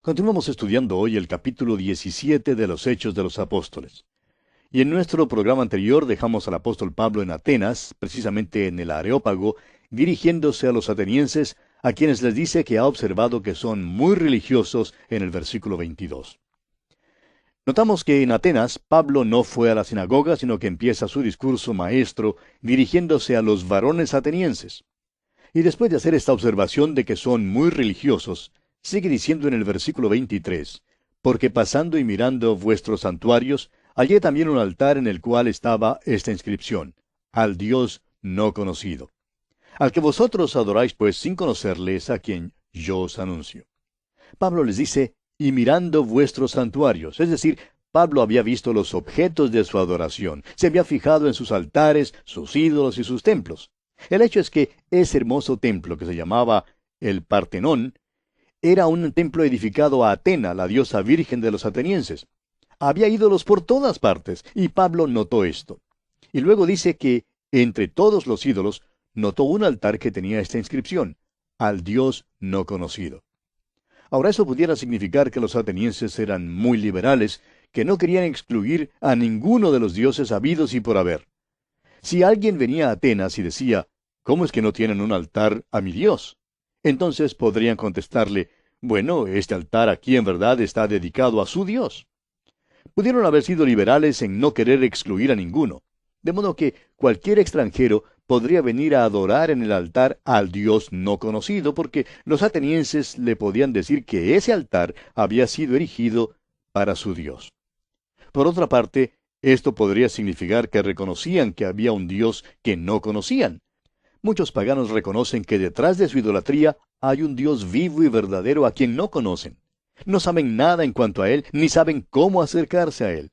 Continuamos estudiando hoy el capítulo 17 de los Hechos de los Apóstoles. Y en nuestro programa anterior dejamos al apóstol Pablo en Atenas, precisamente en el Areópago, dirigiéndose a los atenienses, a quienes les dice que ha observado que son muy religiosos en el versículo 22. Notamos que en Atenas Pablo no fue a la sinagoga, sino que empieza su discurso maestro dirigiéndose a los varones atenienses. Y después de hacer esta observación de que son muy religiosos, sigue diciendo en el versículo 23, porque pasando y mirando vuestros santuarios, hallé también un altar en el cual estaba esta inscripción, al Dios no conocido. Al que vosotros adoráis pues sin conocerle es a quien yo os anuncio. Pablo les dice, y mirando vuestros santuarios, es decir, Pablo había visto los objetos de su adoración, se había fijado en sus altares, sus ídolos y sus templos. El hecho es que ese hermoso templo que se llamaba el Partenón, era un templo edificado a Atena, la diosa virgen de los atenienses. Había ídolos por todas partes, y Pablo notó esto. Y luego dice que, entre todos los ídolos, notó un altar que tenía esta inscripción, al Dios no conocido. Ahora eso pudiera significar que los atenienses eran muy liberales, que no querían excluir a ninguno de los dioses habidos y por haber. Si alguien venía a Atenas y decía, ¿cómo es que no tienen un altar a mi Dios? Entonces podrían contestarle, bueno, este altar aquí en verdad está dedicado a su Dios. Pudieron haber sido liberales en no querer excluir a ninguno, de modo que cualquier extranjero podría venir a adorar en el altar al Dios no conocido, porque los atenienses le podían decir que ese altar había sido erigido para su Dios. Por otra parte, esto podría significar que reconocían que había un Dios que no conocían. Muchos paganos reconocen que detrás de su idolatría hay un Dios vivo y verdadero a quien no conocen. No saben nada en cuanto a Él, ni saben cómo acercarse a Él.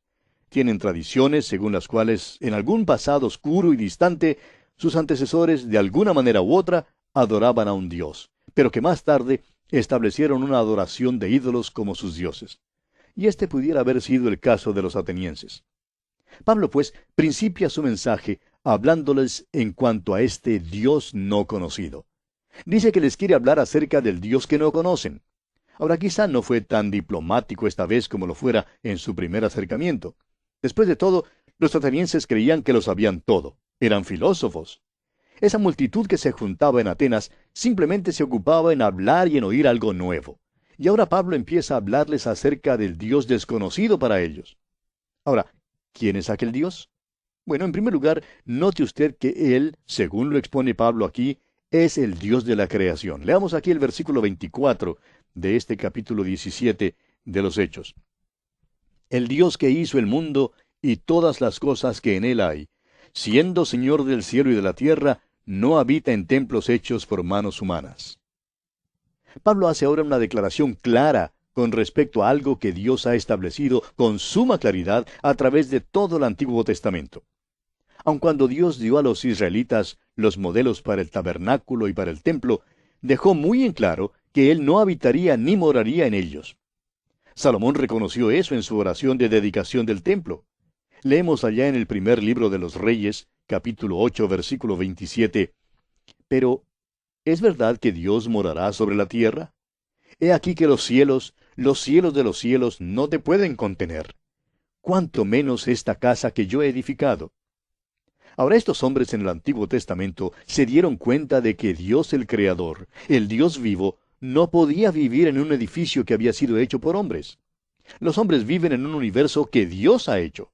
Tienen tradiciones según las cuales, en algún pasado oscuro y distante, sus antecesores, de alguna manera u otra, adoraban a un Dios, pero que más tarde establecieron una adoración de ídolos como sus dioses. Y este pudiera haber sido el caso de los atenienses. Pablo, pues, principia su mensaje hablándoles en cuanto a este Dios no conocido. Dice que les quiere hablar acerca del Dios que no conocen. Ahora quizá no fue tan diplomático esta vez como lo fuera en su primer acercamiento. Después de todo, los atenienses creían que lo sabían todo. Eran filósofos. Esa multitud que se juntaba en Atenas simplemente se ocupaba en hablar y en oír algo nuevo. Y ahora Pablo empieza a hablarles acerca del Dios desconocido para ellos. Ahora, ¿quién es aquel Dios? Bueno, en primer lugar, note usted que Él, según lo expone Pablo aquí, es el Dios de la creación. Leamos aquí el versículo 24 de este capítulo 17 de los Hechos. El Dios que hizo el mundo y todas las cosas que en él hay, siendo Señor del cielo y de la tierra, no habita en templos hechos por manos humanas. Pablo hace ahora una declaración clara con respecto a algo que Dios ha establecido con suma claridad a través de todo el Antiguo Testamento. Aun cuando Dios dio a los israelitas los modelos para el tabernáculo y para el templo, dejó muy en claro que Él no habitaría ni moraría en ellos. Salomón reconoció eso en su oración de dedicación del templo. Leemos allá en el primer libro de los Reyes, capítulo 8, versículo 27, pero ¿es verdad que Dios morará sobre la tierra? He aquí que los cielos de los cielos no te pueden contener. ¿Cuánto menos esta casa que yo he edificado? Ahora estos hombres en el Antiguo Testamento se dieron cuenta de que Dios el Creador, el Dios vivo, no podía vivir en un edificio que había sido hecho por hombres. Los hombres viven en un universo que Dios ha hecho.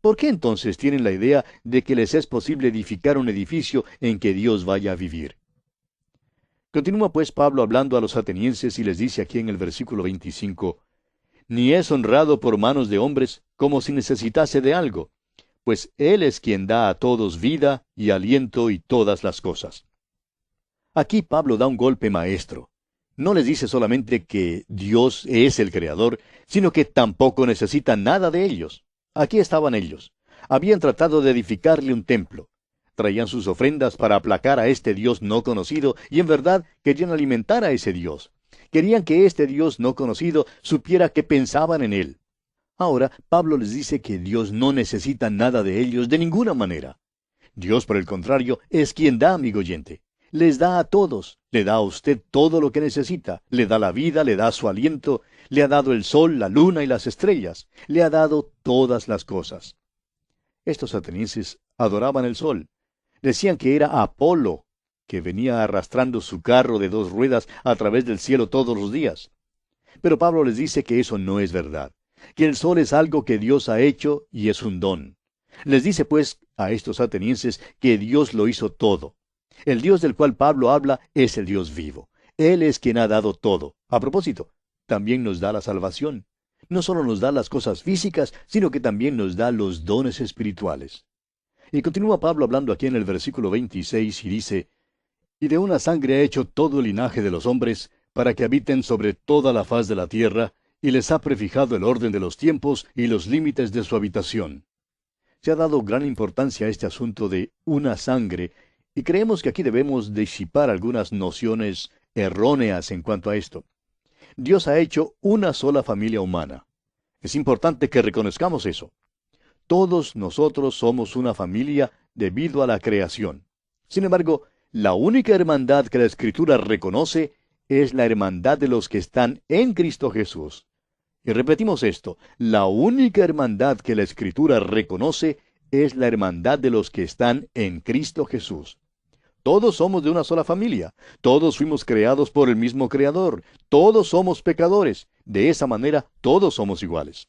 ¿Por qué entonces tienen la idea de que les es posible edificar un edificio en que Dios vaya a vivir? Continúa pues Pablo hablando a los atenienses y les dice aquí en el versículo 25, «Ni es honrado por manos de hombres como si necesitase de algo, pues Él es quien da a todos vida y aliento y todas las cosas». Aquí Pablo da un golpe maestro. No les dice solamente que Dios es el Creador, sino que tampoco necesita nada de ellos. Aquí estaban ellos. Habían tratado de edificarle un templo. Traían sus ofrendas para aplacar a este Dios no conocido y en verdad querían alimentar a ese Dios. Querían que este Dios no conocido supiera que pensaban en Él. Ahora, Pablo les dice que Dios no necesita nada de ellos de ninguna manera. Dios, por el contrario, es quien da, amigo oyente. Les da a todos, le da a usted todo lo que necesita, le da la vida, le da su aliento, Le ha dado el sol, la luna y las estrellas. Le ha dado todas las cosas. Estos atenienses adoraban el sol. Decían que era Apolo, que venía arrastrando su carro de 2 ruedas a través del cielo todos los días. Pero Pablo les dice que eso no es verdad, que el sol es algo que Dios ha hecho y es un don. Les dice pues a estos atenienses que Dios lo hizo todo. El Dios del cual Pablo habla es el Dios vivo. Él es quien ha dado todo. A propósito, también nos da la salvación. No solo nos da las cosas físicas, sino que también nos da los dones espirituales. Y continúa Pablo hablando aquí en el versículo 26 y dice, «Y de una sangre ha hecho todo el linaje de los hombres, para que habiten sobre toda la faz de la tierra, y les ha prefijado el orden de los tiempos y los límites de su habitación». Se ha dado gran importancia a este asunto de una sangre, y creemos que aquí debemos disipar algunas nociones erróneas en cuanto a esto. Dios ha hecho una sola familia humana. Es importante que reconozcamos eso. Todos nosotros somos una familia debido a la creación. Sin embargo, la única hermandad que la Escritura reconoce es la hermandad de los que están en Cristo Jesús. Y repetimos esto, la única hermandad que la Escritura reconoce es la hermandad de los que están en Cristo Jesús. Todos somos de una sola familia, todos fuimos creados por el mismo Creador, todos somos pecadores, de esa manera todos somos iguales.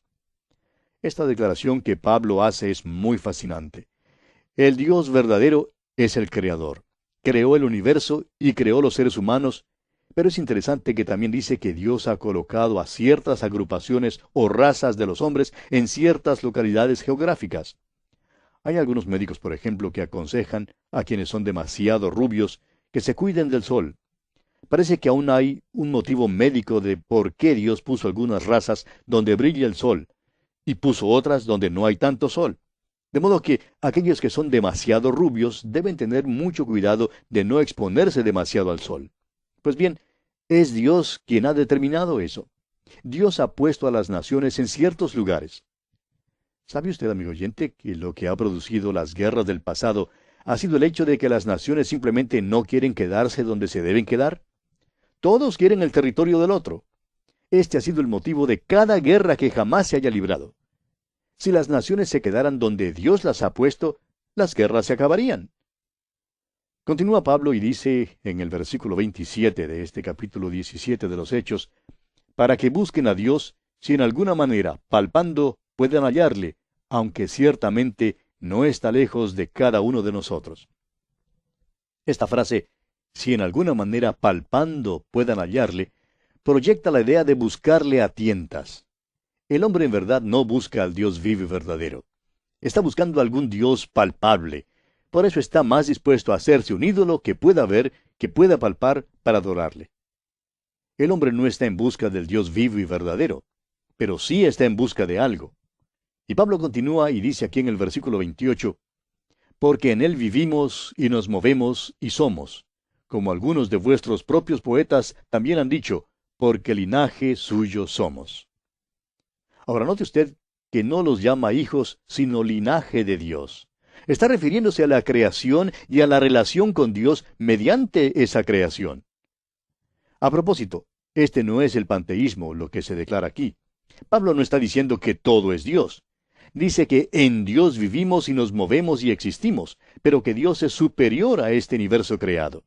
Esta declaración que Pablo hace es muy fascinante. El Dios verdadero es el Creador. Creó el universo y creó los seres humanos, pero es interesante que también dice que Dios ha colocado a ciertas agrupaciones o razas de los hombres en ciertas localidades geográficas. Hay algunos médicos, por ejemplo, que aconsejan a quienes son demasiado rubios que se cuiden del sol. Parece que aún hay un motivo médico de por qué Dios puso algunas razas donde brilla el sol y puso otras donde no hay tanto sol. De modo que aquellos que son demasiado rubios deben tener mucho cuidado de no exponerse demasiado al sol. Pues bien, es Dios quien ha determinado eso. Dios ha puesto a las naciones en ciertos lugares. ¿Sabe usted, amigo oyente, que lo que ha producido las guerras del pasado ha sido el hecho de que las naciones simplemente no quieren quedarse donde se deben quedar? Todos quieren el territorio del otro. Este ha sido el motivo de cada guerra que jamás se haya librado. Si las naciones se quedaran donde Dios las ha puesto, las guerras se acabarían. Continúa Pablo y dice en el versículo 27 de este capítulo 17 de los Hechos, para que busquen a Dios, si en alguna manera, palpando, puedan hallarle, aunque ciertamente no está lejos de cada uno de nosotros. Esta frase, si en alguna manera palpando puedan hallarle, proyecta la idea de buscarle a tientas. El hombre en verdad no busca al Dios vivo y verdadero. Está buscando algún Dios palpable. Por eso está más dispuesto a hacerse un ídolo que pueda ver, que pueda palpar, para adorarle. El hombre no está en busca del Dios vivo y verdadero, pero sí está en busca de algo. Y Pablo continúa y dice aquí en el versículo 28, porque en él vivimos y nos movemos y somos, como algunos de vuestros propios poetas también han dicho, porque linaje suyo somos. Ahora note usted que no los llama hijos, sino linaje de Dios. Está refiriéndose a la creación y a la relación con Dios mediante esa creación. A propósito, este no es el panteísmo lo que se declara aquí. Pablo no está diciendo que todo es Dios. Dice que en Dios vivimos y nos movemos y existimos, pero que Dios es superior a este universo creado.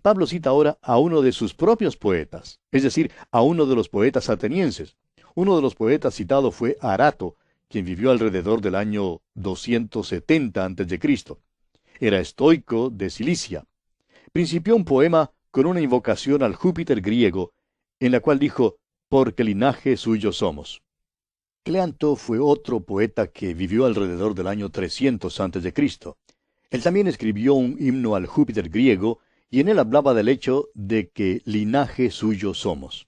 Pablo cita ahora a uno de sus propios poetas, es decir, a uno de los poetas atenienses. Uno de los poetas citado fue Arato, quien vivió alrededor del año 270 a.C. Era estoico de Cilicia. Principió un poema con una invocación al Júpiter griego, en la cual dijo, porque linaje suyo somos. Cleanto fue otro poeta que vivió alrededor del año 300 a.C. Él también escribió un himno al Júpiter griego, y en él hablaba del hecho de que linaje suyo somos.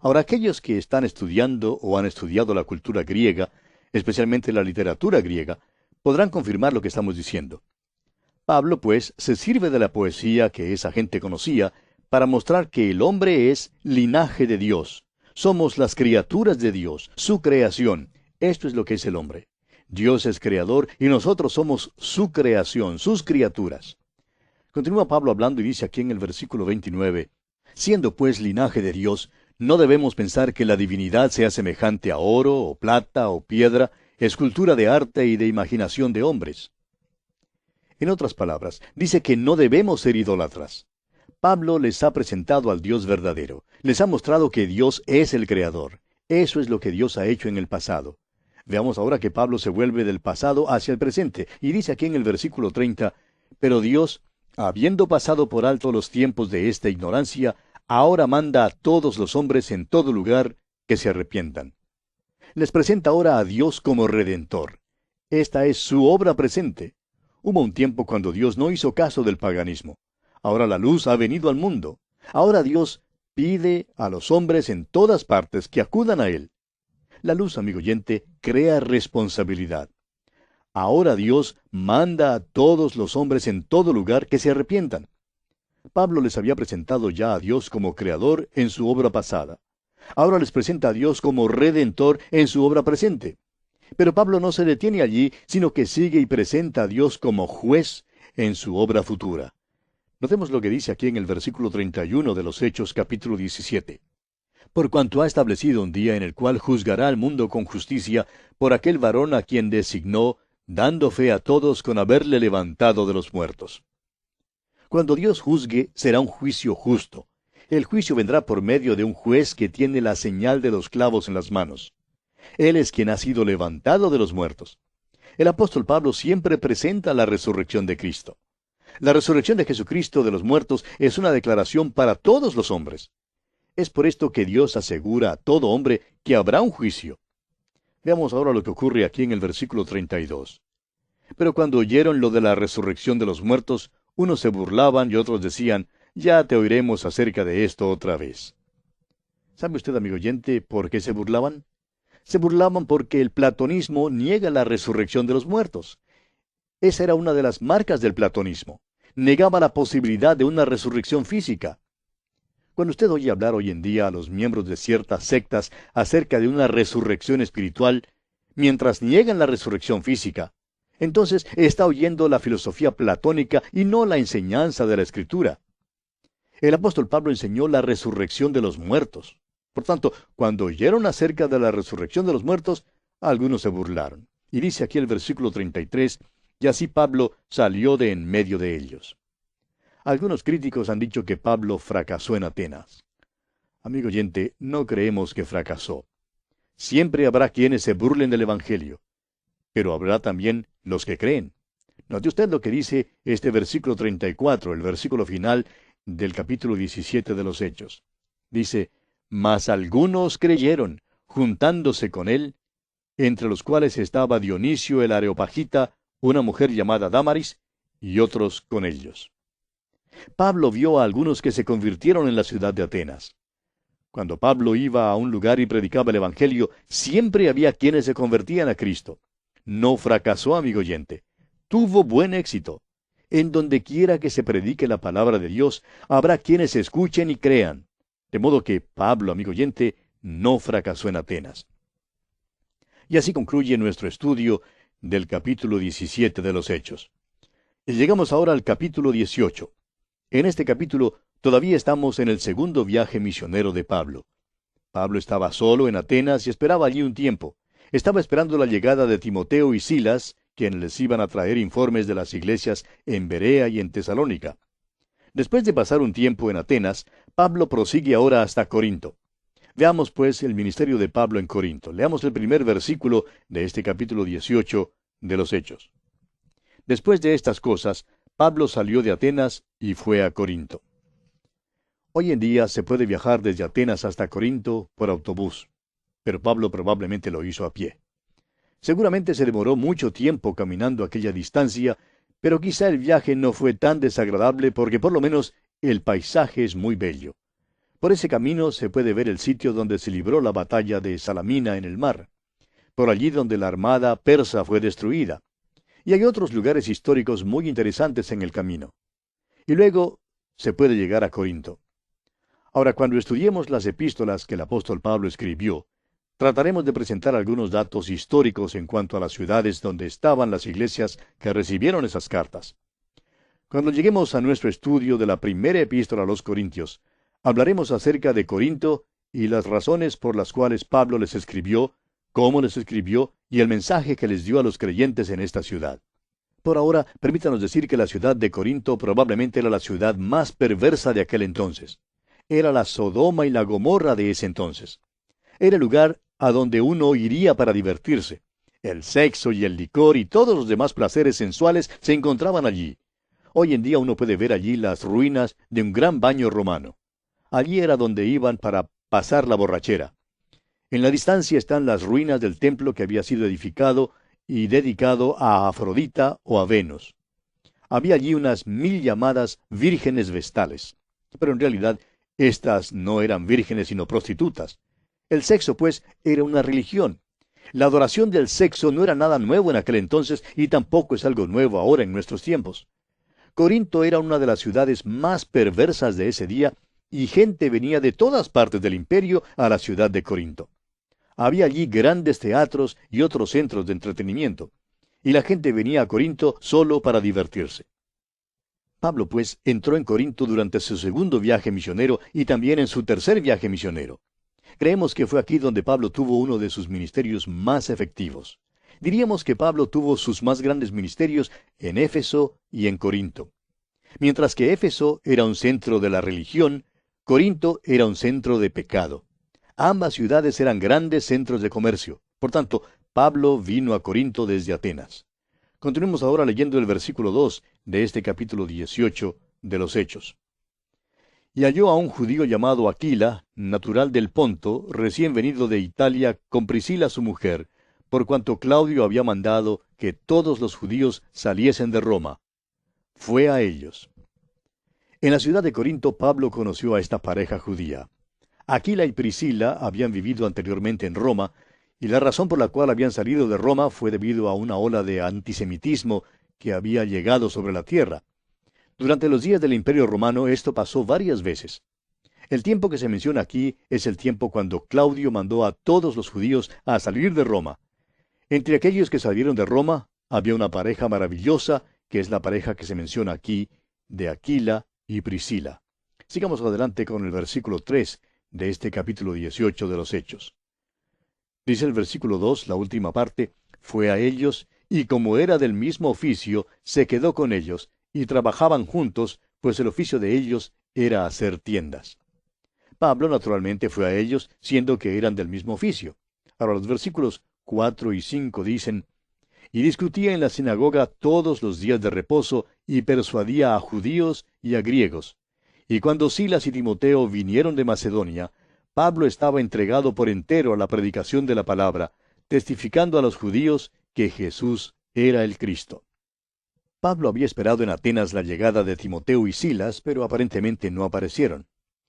Ahora, aquellos que están estudiando o han estudiado la cultura griega, especialmente la literatura griega, podrán confirmar lo que estamos diciendo. Pablo, pues, se sirve de la poesía que esa gente conocía para mostrar que el hombre es linaje de Dios. Somos las criaturas de Dios, su creación. Esto es lo que es el hombre. Dios es creador y nosotros somos su creación, sus criaturas. Continúa Pablo hablando y dice aquí en el versículo 29, siendo pues linaje de Dios, No debemos pensar que la divinidad sea semejante a oro, o plata, o piedra, escultura de arte y de imaginación de hombres. En otras palabras, dice que no debemos ser idólatras. Pablo les ha presentado al Dios verdadero. Les ha mostrado que Dios es el Creador. Eso es lo que Dios ha hecho en el pasado. Veamos ahora que Pablo se vuelve del pasado hacia el presente, y dice aquí en el versículo 30, pero Dios, habiendo pasado por alto los tiempos de esta ignorancia, ahora manda a todos los hombres en todo lugar que se arrepientan. Les presenta ahora a Dios como Redentor. Esta es su obra presente. Hubo un tiempo cuando Dios no hizo caso del paganismo. Ahora la luz ha venido al mundo. Ahora Dios pide a los hombres en todas partes que acudan a Él. La luz, amigo oyente, crea responsabilidad. Ahora Dios manda a todos los hombres en todo lugar que se arrepientan. Pablo les había presentado ya a Dios como Creador en su obra pasada. Ahora les presenta a Dios como Redentor en su obra presente. Pero Pablo no se detiene allí, sino que sigue y presenta a Dios como juez en su obra futura. Notemos lo que dice aquí en el versículo 31 de los Hechos capítulo 17. Por cuanto ha establecido un día en el cual juzgará al mundo con justicia por aquel varón a quien designó, dando fe a todos con haberle levantado de los muertos. Cuando Dios juzgue, será un juicio justo. El juicio vendrá por medio de un juez que tiene la señal de los clavos en las manos. Él es quien ha sido levantado de los muertos. El apóstol Pablo siempre presenta la resurrección de Cristo. La resurrección de Jesucristo de los muertos es una declaración para todos los hombres. Es por esto que Dios asegura a todo hombre que habrá un juicio. Veamos ahora lo que ocurre aquí en el versículo 32. Pero cuando oyeron lo de la resurrección de los muertos, unos se burlaban y otros decían, ya te oiremos acerca de esto otra vez. ¿Sabe usted, amigo oyente, por qué se burlaban? Se burlaban porque el platonismo niega la resurrección de los muertos. Esa era una de las marcas del platonismo. Negaba la posibilidad de una resurrección física. Cuando usted oye hablar hoy en día a los miembros de ciertas sectas acerca de una resurrección espiritual, mientras niegan la resurrección física, entonces está oyendo la filosofía platónica y no la enseñanza de la Escritura. El apóstol Pablo enseñó la resurrección de los muertos. Por tanto, cuando oyeron acerca de la resurrección de los muertos, algunos se burlaron. Y dice aquí el versículo 33, y así Pablo salió de en medio de ellos. Algunos críticos han dicho que Pablo fracasó en Atenas. Amigo oyente, no creemos que fracasó. Siempre habrá quienes se burlen del Evangelio, pero habrá también los que creen. Note usted lo que dice este versículo 34, el versículo final del capítulo 17 de los Hechos. Dice, mas algunos creyeron, juntándose con él, entre los cuales estaba Dionisio el Areopagita, una mujer llamada Dámaris, y otros con ellos. Pablo vio a algunos que se convirtieron en la ciudad de Atenas. Cuando Pablo iba a un lugar y predicaba el Evangelio, siempre había quienes se convertían a Cristo. No fracasó, amigo oyente. Tuvo buen éxito. En donde quiera que se predique la palabra de Dios, habrá quienes escuchen y crean. De modo que Pablo, amigo oyente, no fracasó en Atenas. Y así concluye nuestro estudio del capítulo 17 de los Hechos. Y llegamos ahora al capítulo 18. En este capítulo todavía estamos en el segundo viaje misionero de Pablo. Pablo estaba solo en Atenas y esperaba allí un tiempo. Estaba esperando la llegada de Timoteo y Silas, quienes les iban a traer informes de las iglesias en Berea y en Tesalónica. Después de pasar un tiempo en Atenas, Pablo prosigue ahora hasta Corinto. Veamos pues el ministerio de Pablo en Corinto. Leamos el primer versículo de este capítulo 18 de los Hechos. Después de estas cosas, Pablo salió de Atenas y fue a Corinto. Hoy en día se puede viajar desde Atenas hasta Corinto por autobús, pero Pablo probablemente lo hizo a pie. Seguramente se demoró mucho tiempo caminando aquella distancia, pero quizá el viaje no fue tan desagradable porque por lo menos el paisaje es muy bello. Por ese camino se puede ver el sitio donde se libró la batalla de Salamina en el mar, por allí donde la armada persa fue destruida. Y hay otros lugares históricos muy interesantes en el camino. Y luego se puede llegar a Corinto. Ahora, cuando estudiemos las epístolas que el apóstol Pablo escribió, trataremos de presentar algunos datos históricos en cuanto a las ciudades donde estaban las iglesias que recibieron esas cartas. Cuando lleguemos a nuestro estudio de la primera epístola a los Corintios, hablaremos acerca de Corinto y las razones por las cuales Pablo les escribió, cómo les escribió y el mensaje que les dio a los creyentes en esta ciudad. Por ahora, permítanos decir que la ciudad de Corinto probablemente era la ciudad más perversa de aquel entonces. Era la Sodoma y la Gomorra de ese entonces. Era el lugar a donde uno iría para divertirse. El sexo y el licor y todos los demás placeres sensuales se encontraban allí. Hoy en día uno puede ver allí las ruinas de un gran baño romano. Allí era donde iban para pasar la borrachera. En la distancia están las ruinas del templo que había sido edificado y dedicado a Afrodita o a Venus. Había allí unas 1000 llamadas vírgenes vestales. Pero en realidad, estas no eran vírgenes sino prostitutas. El sexo, pues, era una religión. La adoración del sexo no era nada nuevo en aquel entonces y tampoco es algo nuevo ahora en nuestros tiempos. Corinto era una de las ciudades más perversas de ese día y gente venía de todas partes del imperio a la ciudad de Corinto. Había allí grandes teatros y otros centros de entretenimiento, y la gente venía a Corinto solo para divertirse. Pablo, pues, entró en Corinto durante su segundo viaje misionero y también en su tercer viaje misionero. Creemos que fue aquí donde Pablo tuvo uno de sus ministerios más efectivos. Diríamos que Pablo tuvo sus más grandes ministerios en Éfeso y en Corinto. Mientras que Éfeso era un centro de la religión, Corinto era un centro de pecado. Ambas ciudades eran grandes centros de comercio. Por tanto, Pablo vino a Corinto desde Atenas. Continuemos ahora leyendo el versículo 2 de este capítulo 18 de los Hechos. Y halló a un judío llamado Aquila, natural del Ponto, recién venido de Italia, con Priscila su mujer, por cuanto Claudio había mandado que todos los judíos saliesen de Roma. Fue a ellos. En la ciudad de Corinto, Pablo conoció a esta pareja judía. Aquila y Priscila habían vivido anteriormente en Roma, y la razón por la cual habían salido de Roma fue debido a una ola de antisemitismo que había llegado sobre la tierra. Durante los días del Imperio Romano esto pasó varias veces. El tiempo que se menciona aquí es el tiempo cuando Claudio mandó a todos los judíos a salir de Roma. Entre aquellos que salieron de Roma había una pareja maravillosa, que es la pareja que se menciona aquí, de Aquila y Priscila. Sigamos adelante con el versículo 3 de este capítulo 18 de los Hechos. Dice el versículo 2, la última parte, fue a ellos, y como era del mismo oficio, se quedó con ellos, y trabajaban juntos, pues el oficio de ellos era hacer tiendas. Pablo naturalmente fue a ellos, siendo que eran del mismo oficio. Ahora los versículos 4 y 5 dicen, y discutía en la sinagoga todos los días de reposo, y persuadía a judíos y a griegos. Y cuando Silas y Timoteo vinieron de Macedonia, Pablo estaba entregado por entero a la predicación de la palabra, testificando a los judíos que Jesús era el Cristo. Pablo había esperado en Atenas la llegada de Timoteo y Silas, pero aparentemente no aparecieron.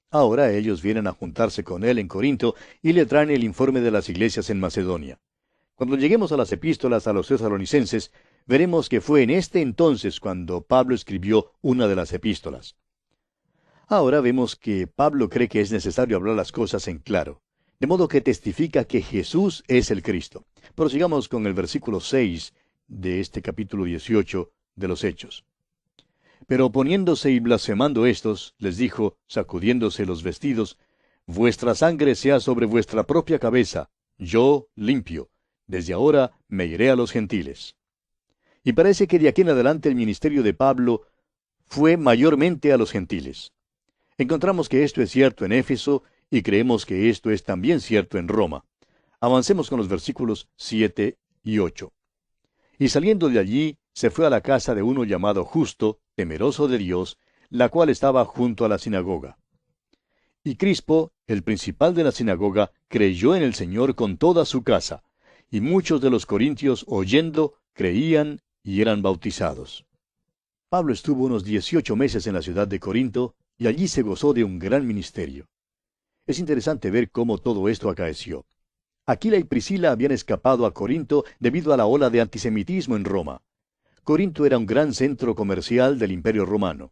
Ahora ellos vienen a juntarse con él en Corinto y le traen el informe de las iglesias en Macedonia. Cuando lleguemos a las epístolas a los tesalonicenses, veremos que fue en este entonces cuando Pablo escribió una de las epístolas. Ahora vemos que Pablo cree que es necesario hablar las cosas en claro, de modo que testifica que Jesús es el Cristo. Prosigamos con el versículo 6 de este capítulo 18 de los Hechos. Pero oponiéndose y blasfemando éstos, les dijo, sacudiéndose los vestidos, vuestra sangre sea sobre vuestra propia cabeza, yo limpio, desde ahora me iré a los gentiles. Y parece que de aquí en adelante el ministerio de Pablo fue mayormente a los gentiles. Encontramos que esto es cierto en Éfeso y creemos que esto es también cierto en Roma. Avancemos con los versículos 7 y 8. Y saliendo de allí, se fue a la casa de uno llamado Justo, temeroso de Dios, la cual estaba junto a la sinagoga. Y Crispo, el principal de la sinagoga, creyó en el Señor con toda su casa, y muchos de los corintios, oyendo, creían y eran bautizados. Pablo estuvo unos 18 meses en la ciudad de Corinto, y allí se gozó de un gran ministerio. Es interesante ver cómo todo esto acaeció. Aquila y Priscila habían escapado a Corinto debido a la ola de antisemitismo en Roma. Corinto era un gran centro comercial del Imperio Romano.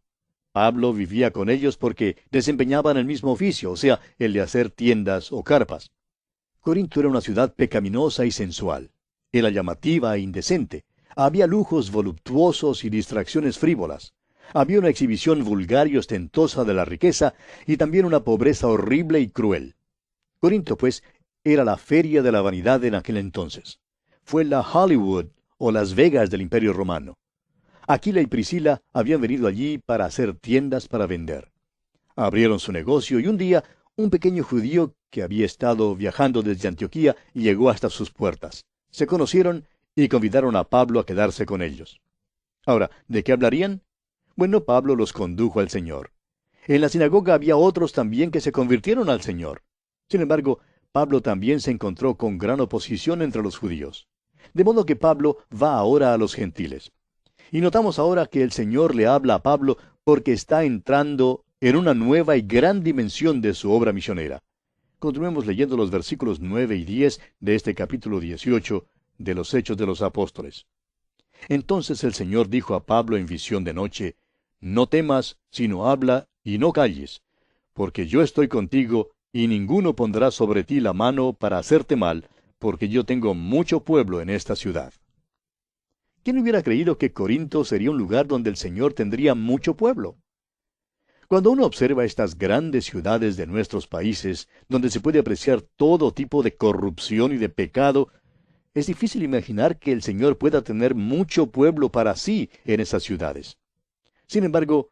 Pablo vivía con ellos porque desempeñaban el mismo oficio, o sea, el de hacer tiendas o carpas. Corinto era una ciudad pecaminosa y sensual. Era llamativa e indecente. Había lujos voluptuosos y distracciones frívolas. Había una exhibición vulgar y ostentosa de la riqueza y también una pobreza horrible y cruel. Corinto, pues, era la feria de la vanidad en aquel entonces. Fue la Hollywood o Las Vegas del Imperio Romano. Aquila y Priscila habían venido allí para hacer tiendas para vender. Abrieron su negocio y un día un pequeño judío que había estado viajando desde Antioquía llegó hasta sus puertas. Se conocieron y convidaron a Pablo a quedarse con ellos. Ahora, ¿de qué hablarían? Bueno, Pablo los condujo al Señor. En la sinagoga había otros también que se convirtieron al Señor. Sin embargo, Pablo también se encontró con gran oposición entre los judíos. De modo que Pablo va ahora a los gentiles. Y notamos ahora que el Señor le habla a Pablo porque está entrando en una nueva y gran dimensión de su obra misionera. Continuemos leyendo los versículos 9 y 10 de este capítulo 18 de los Hechos de los Apóstoles. Entonces el Señor dijo a Pablo en visión de noche, «No temas, sino habla y no calles, porque yo estoy contigo, y ninguno pondrá sobre ti la mano para hacerte mal, porque yo tengo mucho pueblo en esta ciudad». ¿Quién hubiera creído que Corinto sería un lugar donde el Señor tendría mucho pueblo? Cuando uno observa estas grandes ciudades de nuestros países, donde se puede apreciar todo tipo de corrupción y de pecado, es difícil imaginar que el Señor pueda tener mucho pueblo para sí en esas ciudades. Sin embargo,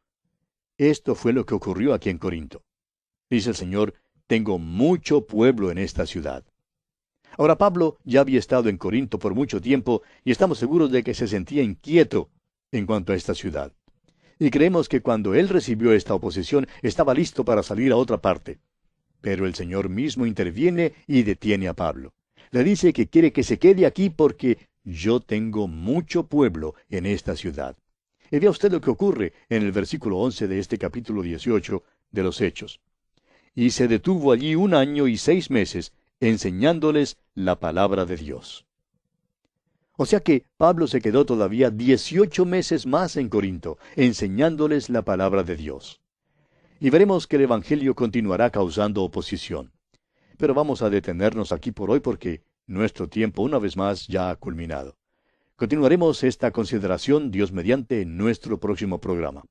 esto fue lo que ocurrió aquí en Corinto. Dice el Señor, tengo mucho pueblo en esta ciudad. Ahora Pablo ya había estado en Corinto por mucho tiempo y estamos seguros de que se sentía inquieto en cuanto a esta ciudad. Y creemos que cuando él recibió esta oposición estaba listo para salir a otra parte. Pero el Señor mismo interviene y detiene a Pablo. Le dice que quiere que se quede aquí porque yo tengo mucho pueblo en esta ciudad. Y vea usted lo que ocurre en el versículo 11 de este capítulo 18 de los Hechos. Y se detuvo allí 1 año y 6 meses, enseñándoles la palabra de Dios. O sea que Pablo se quedó todavía 18 meses más en Corinto, enseñándoles la palabra de Dios. Y veremos que el Evangelio continuará causando oposición. Pero vamos a detenernos aquí por hoy porque nuestro tiempo una vez más ya ha culminado. Continuaremos esta consideración, Dios mediante, en nuestro próximo programa.